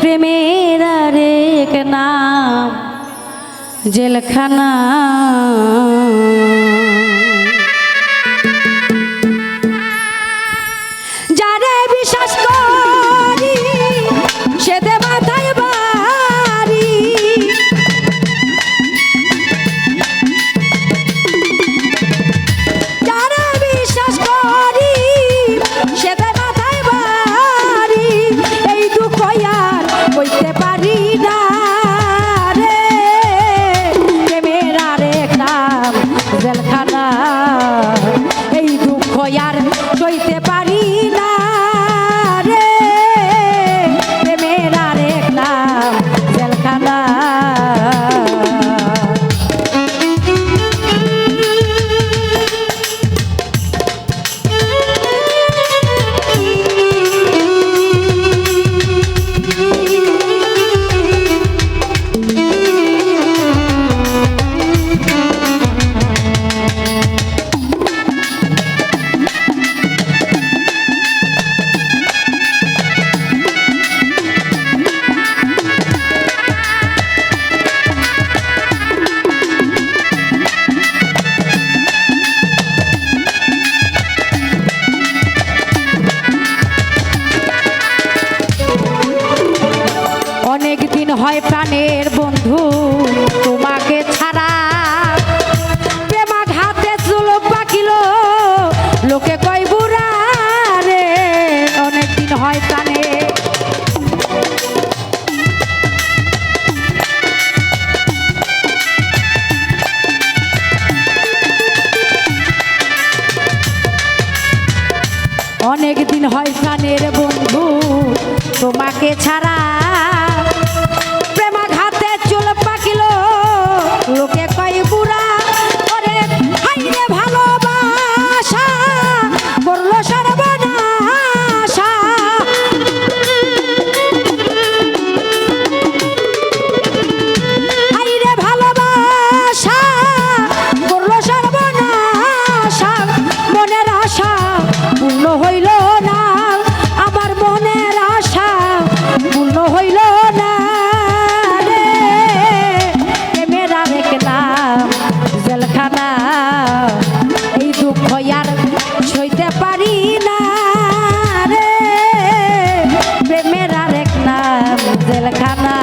প্রেমের আরেক নাম জেলখানা। যারে বিশ্বাস করি সে দে মাথায় বাড়ি, যারে বিশ্বাস করি সে দে মাথায় বাড়ি। এই দুঃখ আর বইতে পারি না রে, প্রেমের আরেক নাম জেলখানা। এই দুঃখ আর সইতে পারি না রে, প্রেমের আরেক নাম জেলখানা। অনেক দিন হয় প্রাণের বন্ধু তোমাকে ছাড়া, প্রেমাঘাতে চুল পাকিল লোকে কয় বুড়া রে। অনেক দিন হয় প্রাণে অনেক দিন হয় প্রাণের বন্ধু তোমাকে ছাড়া, প্রেমাঘাতে চুল পাকিল লোকে কয় বুড়া। ওরে হাইরে ভালোবাসা করল সর্বনাশা, হাইরে ভালোবাসা করল সর্বনাশা। মনের আশা পূর্ণ হইল না, আমার মনের আশা পূর্ণ হইল না রে, প্রেমের আরেক নাম জেলখানা। এই দুঃখ আর সইতে পারি না রে, প্রেমের আরেক নাম জেলখানা।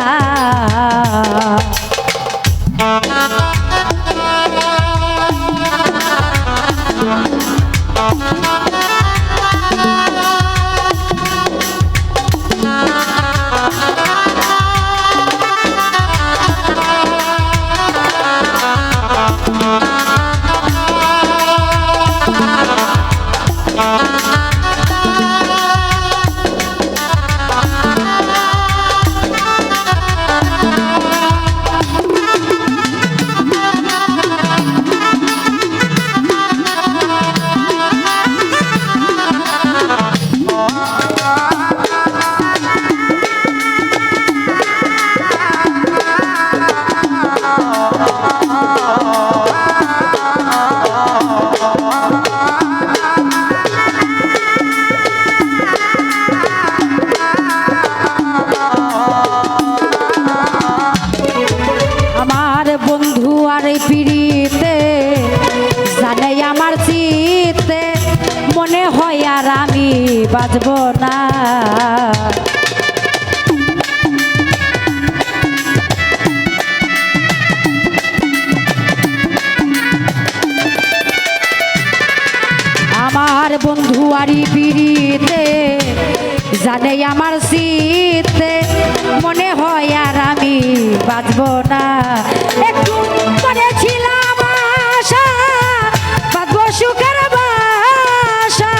পিড়িতে জানে আমার চিতে, মনে হয় আর আমি বাঁচব না। আমার বন্ধু আরি পিড়িতে জানে আমার চিতে, মনে হয় আর আমি বাঁচব না। একটু করেছিলাম আশা বাঁচব সুখের বাসা,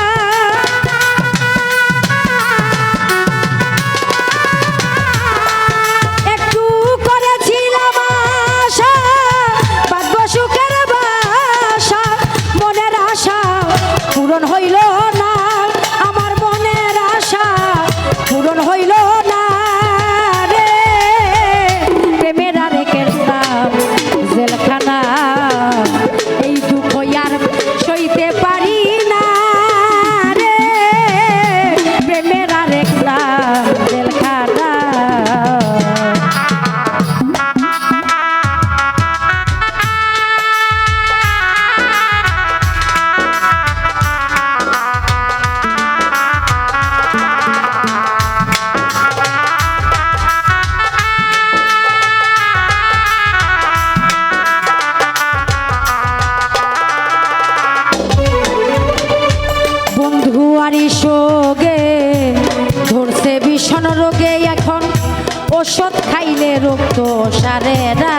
একটু করেছিলাম আশা বাঁচব সুখের বাসা। মনের আশা পূরণ হইল না, আমার মনের আশা পূরণ হইল না রে, প্রেমের আরেক নাম জেলখানা। রক্ত সারেরা।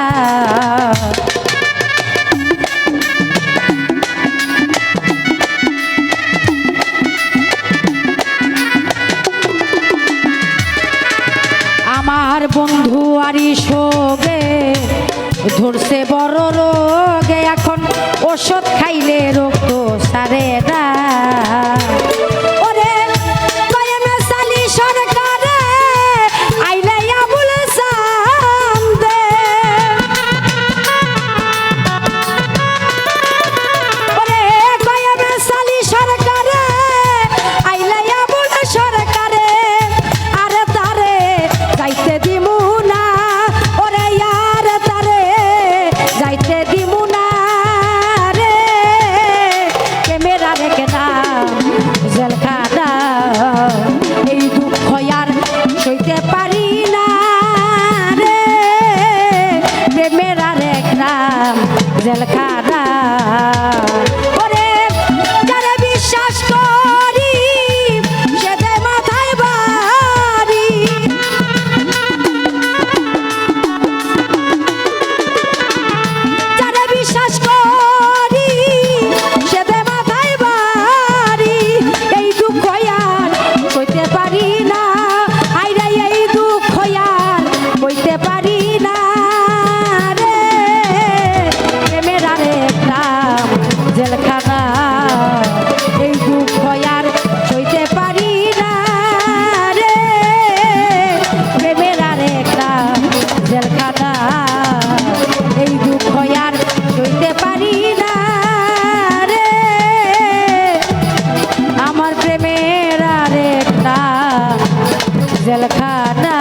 আমার বন্ধু আরি শোকে ধরছে বড় রোগে, এখন ওষুধ খাইলে রক্ত সারে না। ওরে কয়েমে সালি সরকারে আইলে আবুল সামদে, ওরে কয়েমে সালি সরকারে আইলে আবুল সরকারে, আরে তারে যাইতে দিমু না, ওরে আর তারে যাইতে দিমু না রে, ক্যামেরা রেখে না জেলখানা, এই দুঃখ আর সইতে পারি না রে, ক্যামেরা রেখলাম জেলখানা। ওরে যারে বিশ্বাস করি সে দেয় মাথায় বাড়ি, যারে বিশ্বাস করি সে দেয় মাথায় বাড়ি, এই দুঃখ আর কইতে পারি না, আইরা এই দুঃখ আর কইতে পারি না রে, ক্যামেরা রেখলাম জেলখানা, এই দুঃখ আর সইতে পারি না রে, ক্যামেরা রেখলাম জেলখানা, এই দুঃখ আর সইতে পারি না রে, আমার প্রেমের আরেকটা জেলখানা।